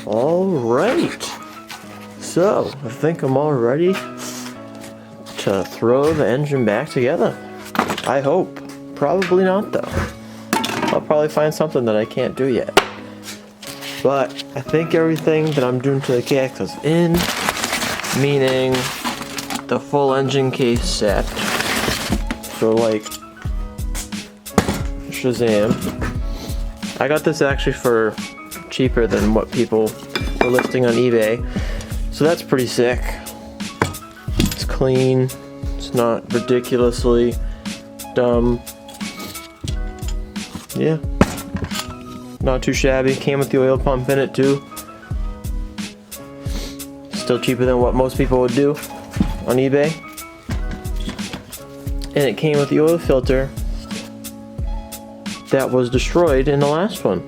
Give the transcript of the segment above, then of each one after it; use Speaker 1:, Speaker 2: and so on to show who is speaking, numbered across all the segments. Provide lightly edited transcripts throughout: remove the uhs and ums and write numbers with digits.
Speaker 1: Alright, so I think I'm all ready to throw the engine back together. I hope. Probably not though. I'll probably find something that I can't do yet. But I think everything that I'm doing to the Kx is in, meaning the full engine case set. So like, Shazam. I got this actually for cheaper than what people were listing on eBay. So that's pretty sick. It's clean. It's not ridiculously dumb. Yeah. Not too shabby. Came with the oil pump in it too. Still cheaper than what most people would do on eBay. And it came with the oil filter that was destroyed in the last one.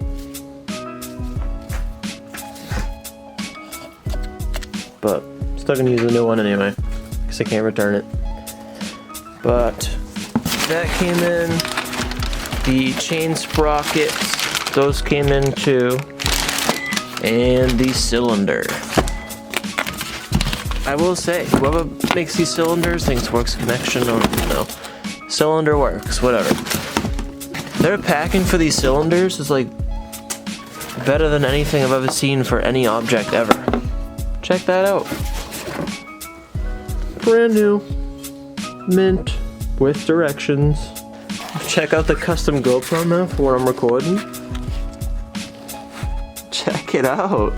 Speaker 1: But still gonna use a new one anyway, because I can't return it. But that came in. The chain sprockets, those came in too. And the cylinder. I will say, whoever makes these cylinders thinks works connection or no. Cylinder works, whatever. Their packing for these cylinders is like better than anything I've ever seen for any object ever. Check that out. Brand new. Mint. With directions. Check out the custom GoPro mount for when I'm recording. Check it out.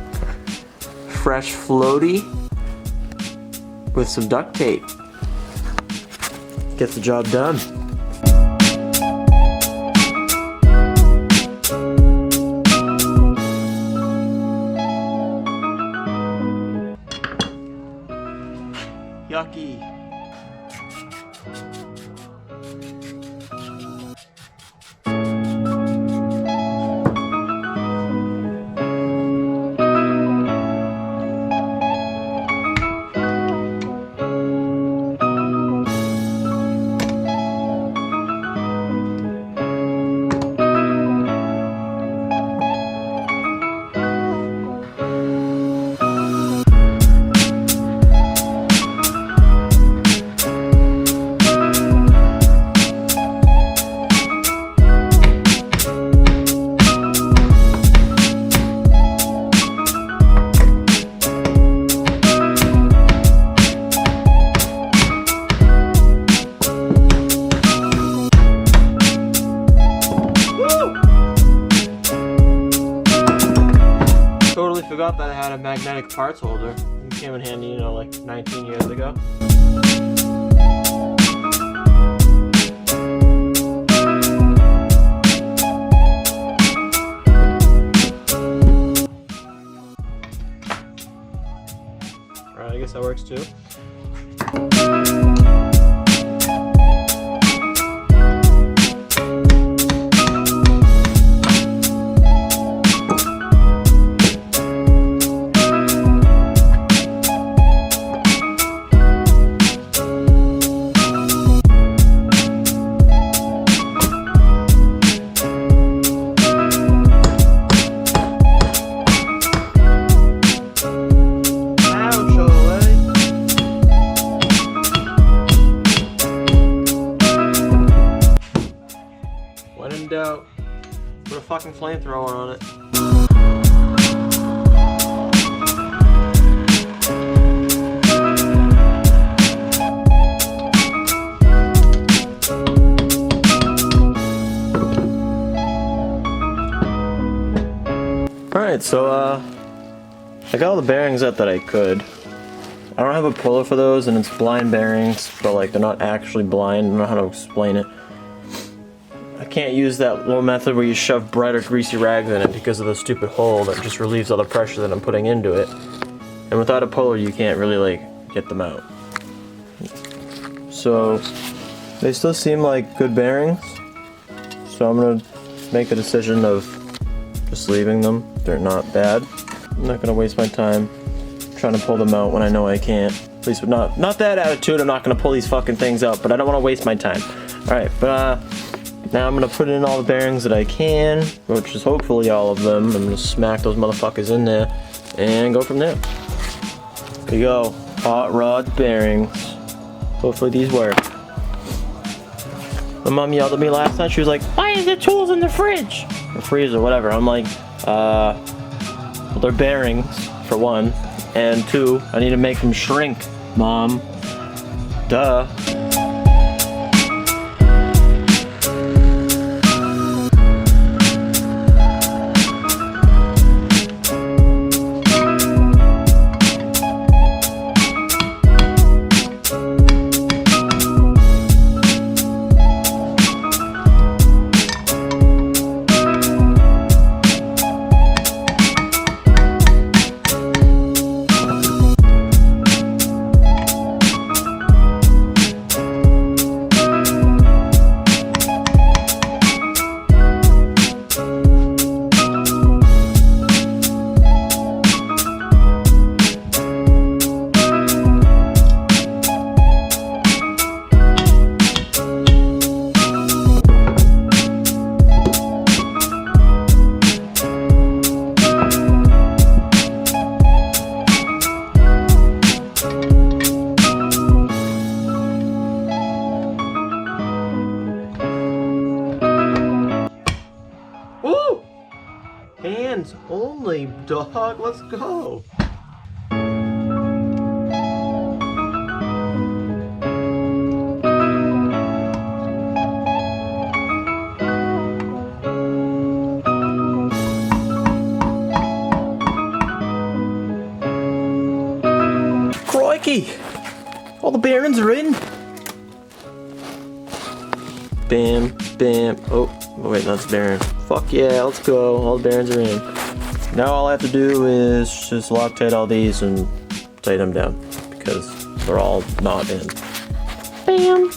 Speaker 1: Fresh floaty. With some duct tape. Gets the job done. Yucky. Forgot that I had a magnetic parts holder. It came in handy, you know, like 19 years ago. Alright, I guess that works too. When in doubt, put a fucking flamethrower on it. Alright, so I got all the bearings out that I could. I don't have a puller for those, and it's blind bearings, but like they're not actually blind. I don't know how to explain it. I can't use that little method where you shove bread or greasy rags in it because of the stupid hole that just relieves all the pressure that I'm putting into it. And without a puller, you can't really like get them out. So they still seem like good bearings. So I'm gonna make the decision of just leaving them. They're not bad. I'm not gonna waste my time trying to pull them out when I know I can't. At least with not that attitude, I'm not gonna pull these fucking things out, but I don't wanna waste my time. Alright, but now I'm gonna put in all the bearings that I can, which is hopefully all of them. I'm gonna smack those motherfuckers in there. and go from there. Here you go, hot rod bearings. Hopefully these work. My mom yelled at me last night. She was like, "Why is the tools in the fridge?" Or freezer, whatever. I'm like, well, they're bearings, for one. And two, I need to make them shrink, Mom. Duh. Woo! Hands only, dog. Let's go. Crikey! All the bearings are in. Bam, bam. Oh, wait, that's bearing. Fuck yeah, let's go. All the bearings are in. Now all I have to do is just Loctite all these and tighten them down because they're all not in. Bam.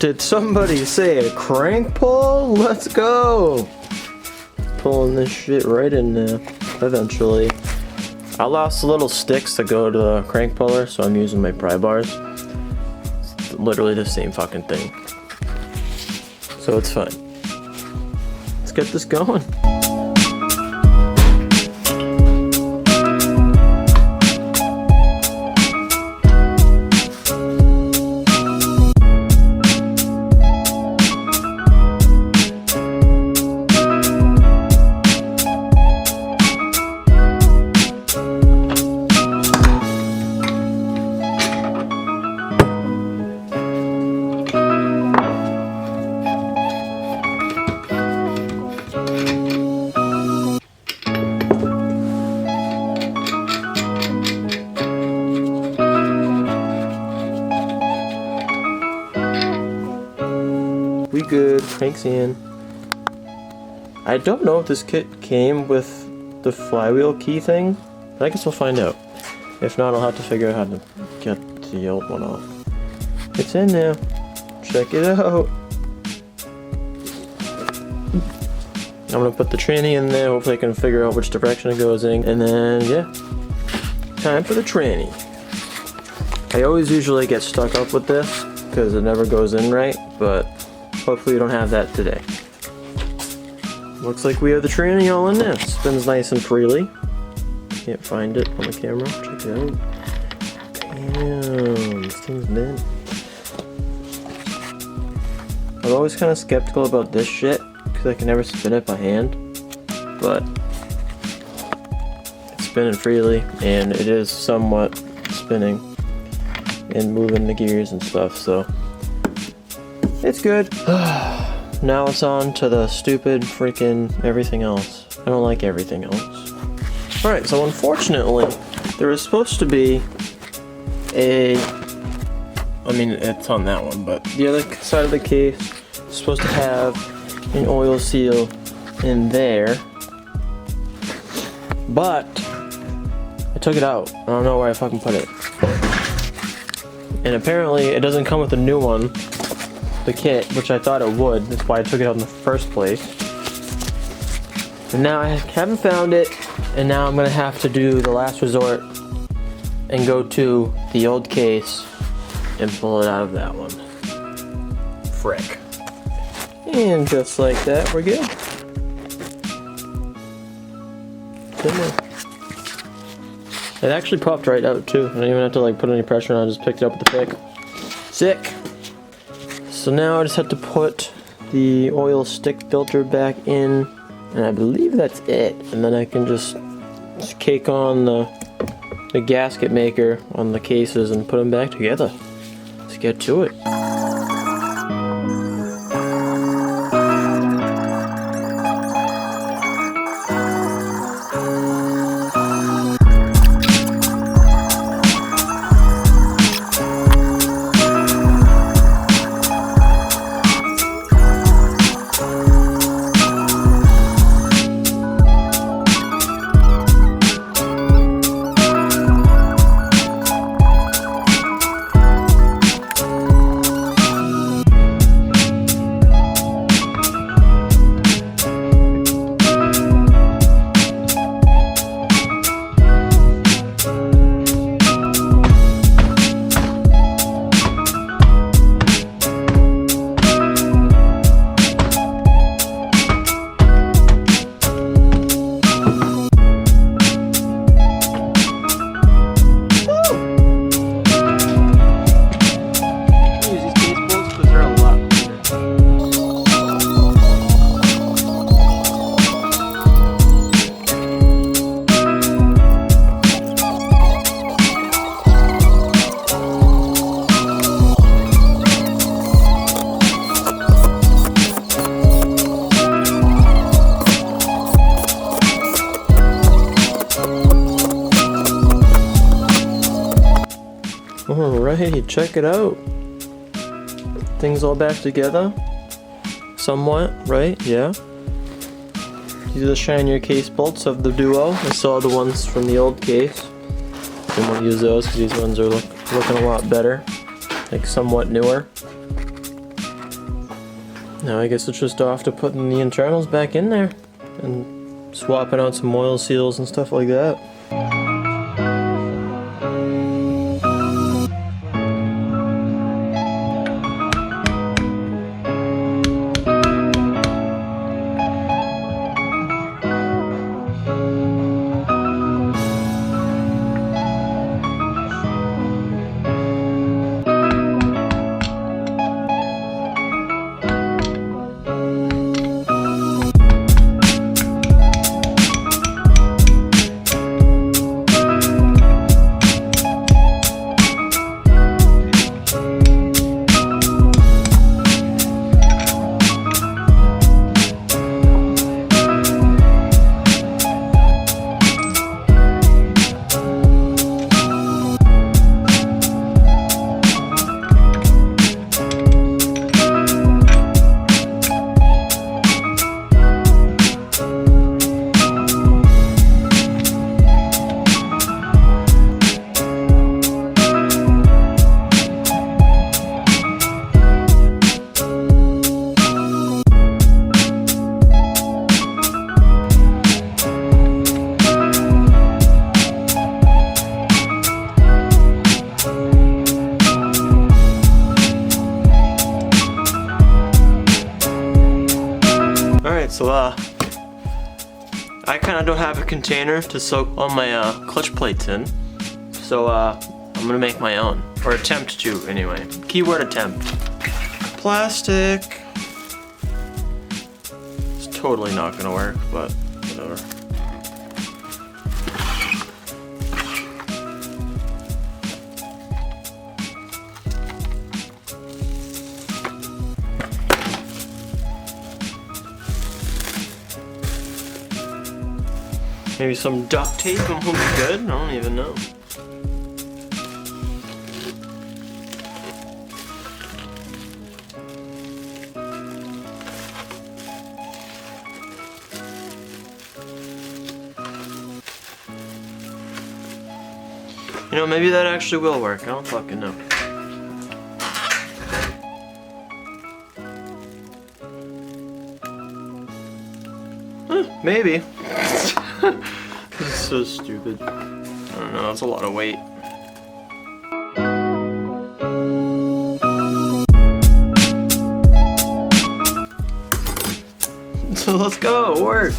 Speaker 1: Did somebody say a crank pull? Let's go! Pulling this shit right in there, eventually. I lost the little sticks that go to the crank puller, so I'm using my pry bars. It's literally the same fucking thing. So it's fine. Let's get this going. We good, cranks in. I don't know if this kit came with the flywheel key thing, but I guess we'll find out. If not, I'll have to figure out how to get the old one off. It's in there. Check it out. I'm gonna put the tranny in there, hopefully I can figure out which direction it goes in, and then, yeah, time for the tranny. I always usually get stuck up with this, because it never goes in right, but hopefully we don't have that today. Looks like we have the tranny all in there. Spins nice and freely. Can't find it on the camera. Check it out. Damn, this thing's bent. I'm always kind of skeptical about this shit because I can never spin it by hand, but it's spinning freely and it is somewhat spinning and moving the gears and stuff, so it's good. Now it's on to the stupid freaking everything else. I don't like everything else. Alright, so unfortunately, there was supposed to be I mean, it's on that one, but the other side of the case is supposed to have an oil seal in there. But I took it out. I don't know where I fucking put it. And apparently it doesn't come with a new one, the kit, which I thought it would. That's why I took it out in the first place. And now I haven't found it, and now I'm gonna have to do the last resort and go to the old case and pull it out of that one. Frick. And just like that, we're good. It actually popped right out too. I didn't even have to like put any pressure on it, I just picked it up with the pick. Sick! So now I just have to put the oil stick filter back in, and I believe that's it. And then I can just cake on the gasket maker on the cases and put them back together. Let's get to it. Alright, check it out. Things all back together. Somewhat, right? Yeah. These are the shinier case bolts of the Duo. I saw the ones from the old case. Didn't want to use those because these ones are looking a lot better. Like somewhat newer. Now I guess it's just off to putting the internals back in there and swapping out some oil seals and stuff like that. So I kind of don't have a container to soak all my clutch plates in, so I'm gonna make my own, or attempt to anyway. Keyword attempt. Plastic. It's totally not gonna work, but whatever. Maybe some duct tape and we'll be good? I don't even know. You know, maybe that actually will work. I don't fucking know. Maybe. This is so stupid. I don't know, that's a lot of weight. So let's go, work.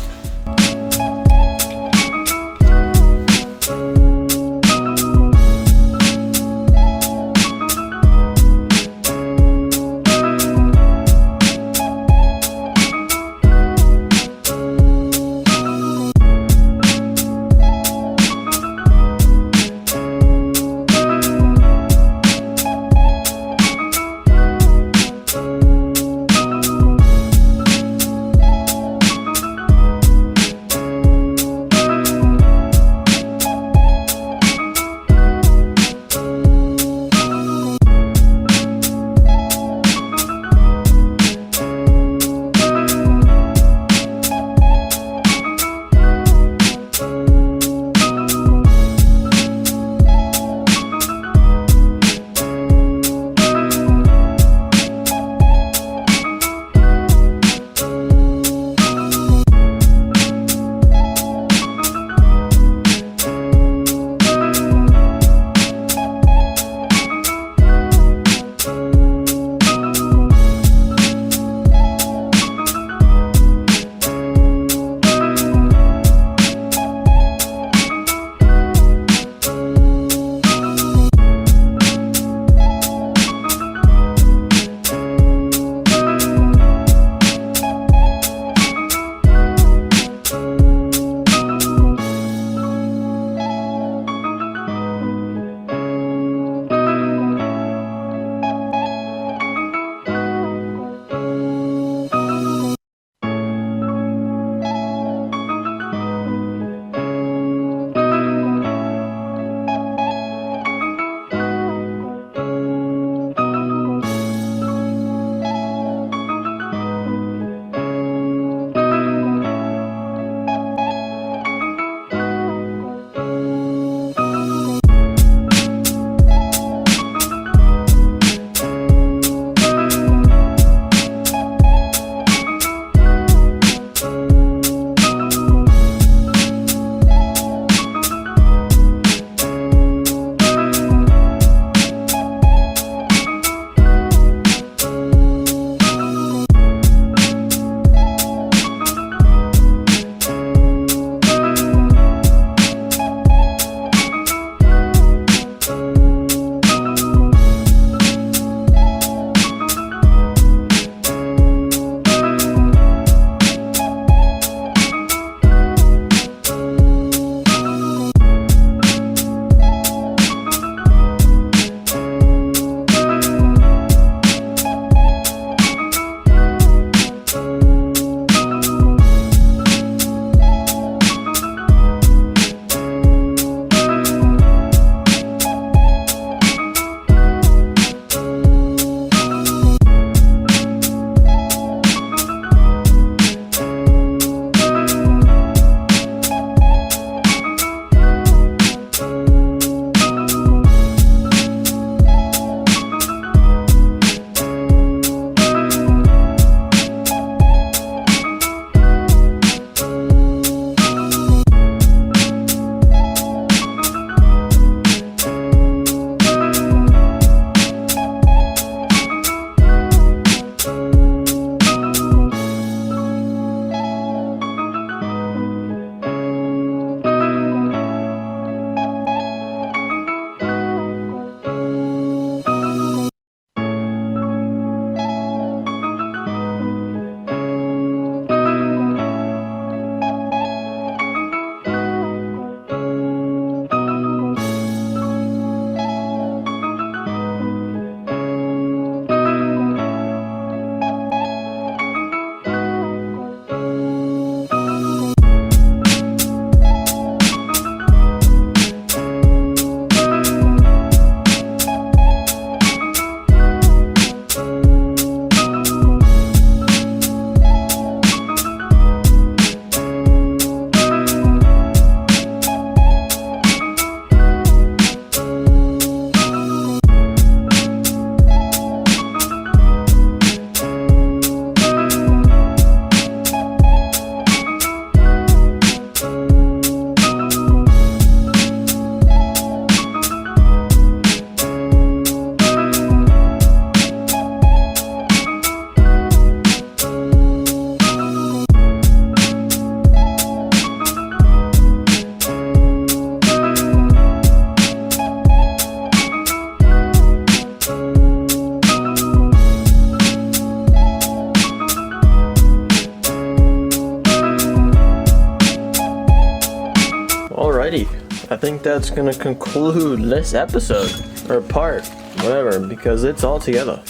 Speaker 1: think that's gonna conclude this episode, or part, whatever, because it's all together.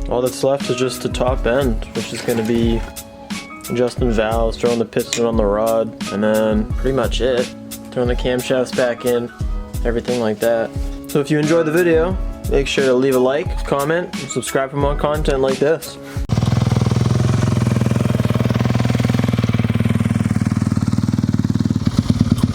Speaker 1: All that's left is just the top end, which is gonna be adjusting valves, throwing the piston on the rod, and then pretty much it. Throwing the camshafts back in, everything like that. So if you enjoyed the video, make sure to leave a like, comment, and subscribe for more content like this.